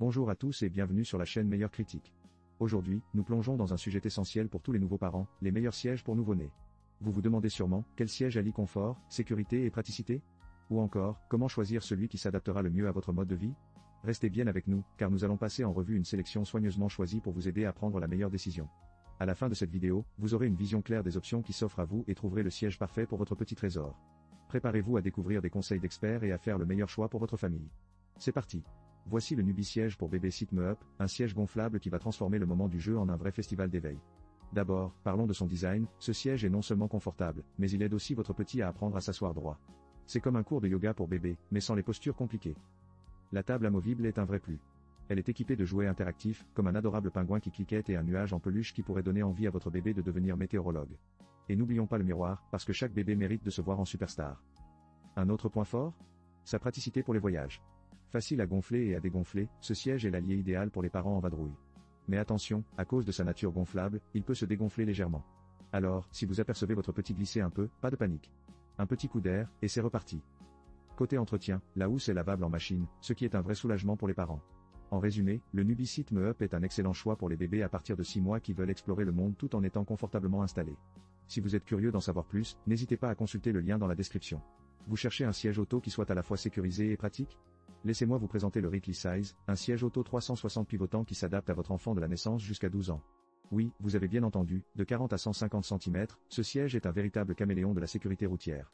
Bonjour à tous et bienvenue sur la chaîne Meilleure Critique. Aujourd'hui, nous plongeons dans un sujet essentiel pour tous les nouveaux parents, les meilleurs sièges pour nouveau-nés. Vous vous demandez sûrement, quel siège allie confort, sécurité et praticité? Ou encore, comment choisir celui qui s'adaptera le mieux à votre mode de vie? Restez bien avec nous, car nous allons passer en revue une sélection soigneusement choisie pour vous aider à prendre la meilleure décision. À la fin de cette vidéo, vous aurez une vision claire des options qui s'offrent à vous et trouverez le siège parfait pour votre petit trésor. Préparez-vous à découvrir des conseils d'experts et à faire le meilleur choix pour votre famille. C'est parti! Voici le Nubie siège pour bébé Sit Me Up, un siège gonflable qui va transformer le moment du jeu en un vrai festival d'éveil. D'abord, parlons de son design. Ce siège est non seulement confortable, mais il aide aussi votre petit à apprendre à s'asseoir droit. C'est comme un cours de yoga pour bébé, mais sans les postures compliquées. La table amovible est un vrai plus. Elle est équipée de jouets interactifs, comme un adorable pingouin qui cliquette et un nuage en peluche qui pourrait donner envie à votre bébé de devenir météorologue. Et n'oublions pas le miroir, parce que chaque bébé mérite de se voir en superstar. Un autre point fort? Sa praticité pour les voyages. Facile à gonfler et à dégonfler, ce siège est l'allié idéal pour les parents en vadrouille. Mais attention, à cause de sa nature gonflable, il peut se dégonfler légèrement. Alors, si vous apercevez votre petit glisser un peu, pas de panique. Un petit coup d'air, et c'est reparti. Côté entretien, la housse est lavable en machine, ce qui est un vrai soulagement pour les parents. En résumé, le Nubie Sit Me Up est un excellent choix pour les bébés à partir de 6 mois qui veulent explorer le monde tout en étant confortablement installés. Si vous êtes curieux d'en savoir plus, n'hésitez pas à consulter le lien dans la description. Vous cherchez un siège auto qui soit à la fois sécurisé et pratique? Laissez-moi vous présenter le Reclisize, un siège auto 360 pivotant qui s'adapte à votre enfant de la naissance jusqu'à 12 ans. Oui, vous avez bien entendu, de 40 à 150 cm, ce siège est un véritable caméléon de la sécurité routière.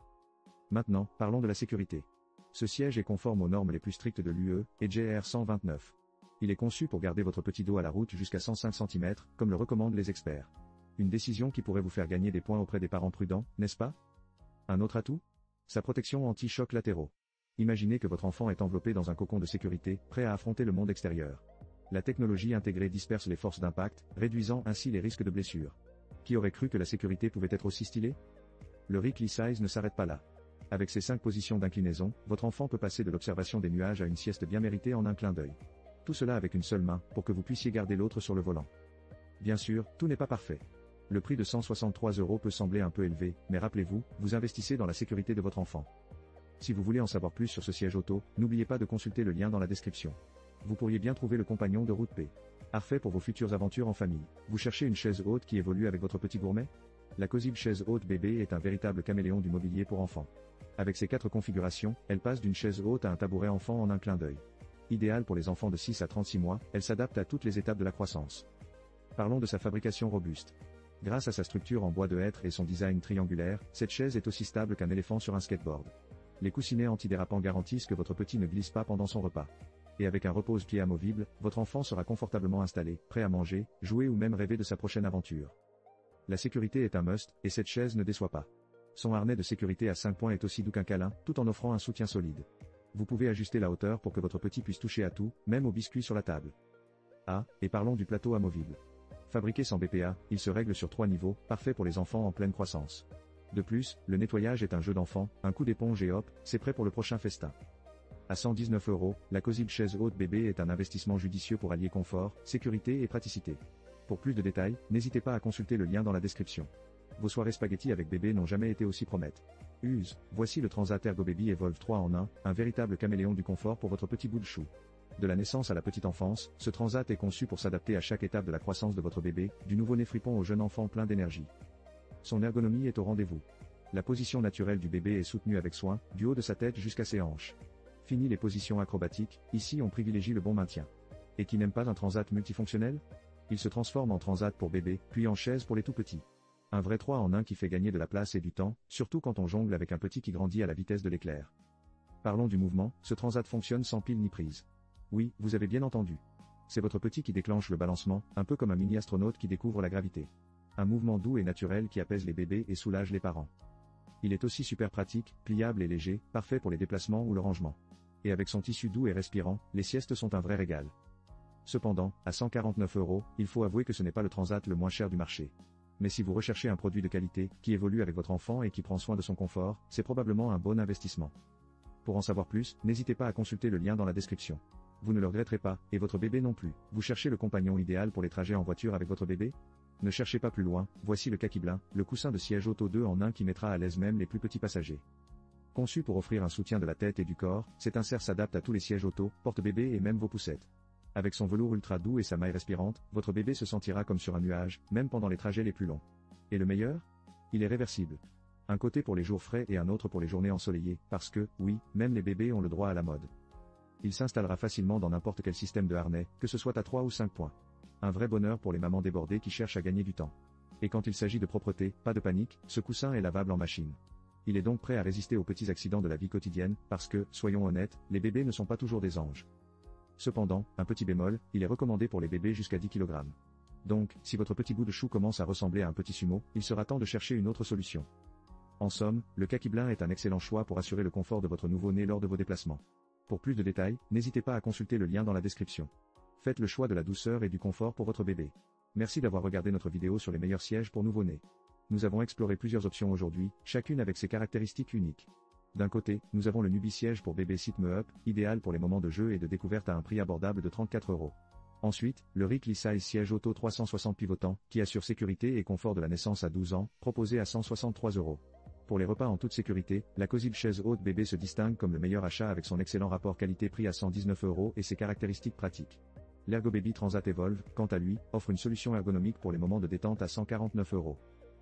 Maintenant, parlons de la sécurité. Ce siège est conforme aux normes les plus strictes de l'UE, et GR 129. Il est conçu pour garder votre petit dos à la route jusqu'à 105 cm, comme le recommandent les experts. Une décision qui pourrait vous faire gagner des points auprès des parents prudents, n'est-ce pas? Un autre atout? Sa protection anti-chocs latéraux. Imaginez que votre enfant est enveloppé dans un cocon de sécurité, prêt à affronter le monde extérieur. La technologie intégrée disperse les forces d'impact, réduisant ainsi les risques de blessures. Qui aurait cru que la sécurité pouvait être aussi stylée? Le Reclisize ne s'arrête pas là. Avec ses 5 positions d'inclinaison, votre enfant peut passer de l'observation des nuages à une sieste bien méritée en un clin d'œil. Tout cela avec une seule main, pour que vous puissiez garder l'autre sur le volant. Bien sûr, tout n'est pas parfait. Le prix de 163 € peut sembler un peu élevé, mais rappelez-vous, vous investissez dans la sécurité de votre enfant. Si vous voulez en savoir plus sur ce siège auto, n'oubliez pas de consulter le lien dans la description. Vous pourriez bien trouver le compagnon de route P. Parfait pour vos futures aventures en famille. Vous cherchez une chaise haute qui évolue avec votre petit gourmet? La Cosib chaise haute bébé est un véritable caméléon du mobilier pour enfants. Avec ses 4 configurations, elle passe d'une chaise haute à un tabouret enfant en un clin d'œil. Idéale pour les enfants de 6 à 36 mois, elle s'adapte à toutes les étapes de la croissance. Parlons de sa fabrication robuste. Grâce à sa structure en bois de hêtre et son design triangulaire, cette chaise est aussi stable qu'un éléphant sur un skateboard. Les coussinets antidérapants garantissent que votre petit ne glisse pas pendant son repas. Et avec un repose-pied amovible, votre enfant sera confortablement installé, prêt à manger, jouer ou même rêver de sa prochaine aventure. La sécurité est un must, et cette chaise ne déçoit pas. Son harnais de sécurité à 5 points est aussi doux qu'un câlin, tout en offrant un soutien solide. Vous pouvez ajuster la hauteur pour que votre petit puisse toucher à tout, même aux biscuits sur la table. Ah, et parlons du plateau amovible. Fabriqué sans BPA, il se règle sur 3 niveaux, parfait pour les enfants en pleine croissance. De plus, le nettoyage est un jeu d'enfant, un coup d'éponge et hop, c'est prêt pour le prochain festin. À 119 €, la Cosib chaise haute bébé est un investissement judicieux pour allier confort, sécurité et praticité. Pour plus de détails, n'hésitez pas à consulter le lien dans la description. Vos soirées spaghetti avec bébé n'ont jamais été aussi promettes. Voici le Transat Ergo Baby Evolve 3 en 1, un véritable caméléon du confort pour votre petit bout de chou. De la naissance à la petite enfance, ce Transat est conçu pour s'adapter à chaque étape de la croissance de votre bébé, du nouveau-né fripon au jeune enfant plein d'énergie. Son ergonomie est au rendez-vous. La position naturelle du bébé est soutenue avec soin, du haut de sa tête jusqu'à ses hanches. Fini les positions acrobatiques, ici on privilégie le bon maintien. Et qui n'aime pas un transat multifonctionnel? Il se transforme en transat pour bébé, puis en chaise pour les tout petits. Un vrai 3 en 1 qui fait gagner de la place et du temps, surtout quand on jongle avec un petit qui grandit à la vitesse de l'éclair. Parlons du mouvement, ce transat fonctionne sans pile ni prise. Oui, vous avez bien entendu. C'est votre petit qui déclenche le balancement, un peu comme un mini-astronaute qui découvre la gravité. Un mouvement doux et naturel qui apaise les bébés et soulage les parents. Il est aussi super pratique, pliable et léger, parfait pour les déplacements ou le rangement. Et avec son tissu doux et respirant, les siestes sont un vrai régal. Cependant, à 149 €, il faut avouer que ce n'est pas le transat le moins cher du marché. Mais si vous recherchez un produit de qualité, qui évolue avec votre enfant et qui prend soin de son confort, c'est probablement un bon investissement. Pour en savoir plus, n'hésitez pas à consulter le lien dans la description. Vous ne le regretterez pas, et votre bébé non plus. Vous cherchez le compagnon idéal pour les trajets en voiture avec votre bébé? Ne cherchez pas plus loin, voici le Kaki-Blin, le coussin de siège auto 2 en 1 qui mettra à l'aise même les plus petits passagers. Conçu pour offrir un soutien de la tête et du corps, cet insert s'adapte à tous les sièges auto, porte-bébé et même vos poussettes. Avec son velours ultra doux et sa maille respirante, votre bébé se sentira comme sur un nuage, même pendant les trajets les plus longs. Et le meilleur? Il est réversible. Un côté pour les jours frais et un autre pour les journées ensoleillées, parce que, oui, même les bébés ont le droit à la mode. Il s'installera facilement dans n'importe quel système de harnais, que ce soit à 3 ou 5 points. Un vrai bonheur pour les mamans débordées qui cherchent à gagner du temps. Et quand il s'agit de propreté, pas de panique, ce coussin est lavable en machine. Il est donc prêt à résister aux petits accidents de la vie quotidienne, parce que, soyons honnêtes, les bébés ne sont pas toujours des anges. Cependant, un petit bémol, il est recommandé pour les bébés jusqu'à 10 kg. Donc, si votre petit bout de chou commence à ressembler à un petit sumo, il sera temps de chercher une autre solution. En somme, le Kaki-Blin est un excellent choix pour assurer le confort de votre nouveau-né lors de vos déplacements. Pour plus de détails, n'hésitez pas à consulter le lien dans la description. Faites le choix de la douceur et du confort pour votre bébé. Merci d'avoir regardé notre vidéo sur les meilleurs sièges pour nouveau-nés. Nous avons exploré plusieurs options aujourd'hui, chacune avec ses caractéristiques uniques. D'un côté, nous avons le Nubie siège pour bébé Sit Me Up, idéal pour les moments de jeu et de découverte à un prix abordable de 34 €. Ensuite, le Ricli Size siège auto 360 pivotant, qui assure sécurité et confort de la naissance à 12 ans, proposé à 163 €. Pour les repas en toute sécurité, la Cosib chaise haute bébé se distingue comme le meilleur achat avec son excellent rapport qualité-prix à 119 € et ses caractéristiques pratiques. L'Ergo Baby Transat Evolve, quant à lui, offre une solution ergonomique pour les moments de détente à 149 €.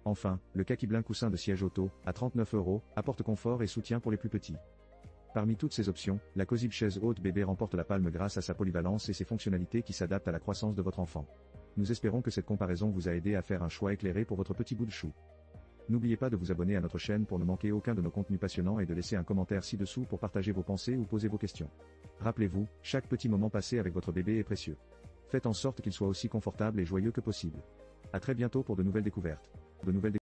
Enfin, le Kaki-Blin coussin de siège auto, à 39 €, apporte confort et soutien pour les plus petits. Parmi toutes ces options, la Cosib chaise haute bébé remporte la palme grâce à sa polyvalence et ses fonctionnalités qui s'adaptent à la croissance de votre enfant. Nous espérons que cette comparaison vous a aidé à faire un choix éclairé pour votre petit bout de chou. N'oubliez pas de vous abonner à notre chaîne pour ne manquer aucun de nos contenus passionnants et de laisser un commentaire ci-dessous pour partager vos pensées ou poser vos questions. Rappelez-vous, chaque petit moment passé avec votre bébé est précieux. Faites en sorte qu'il soit aussi confortable et joyeux que possible. À très bientôt pour de nouvelles découvertes.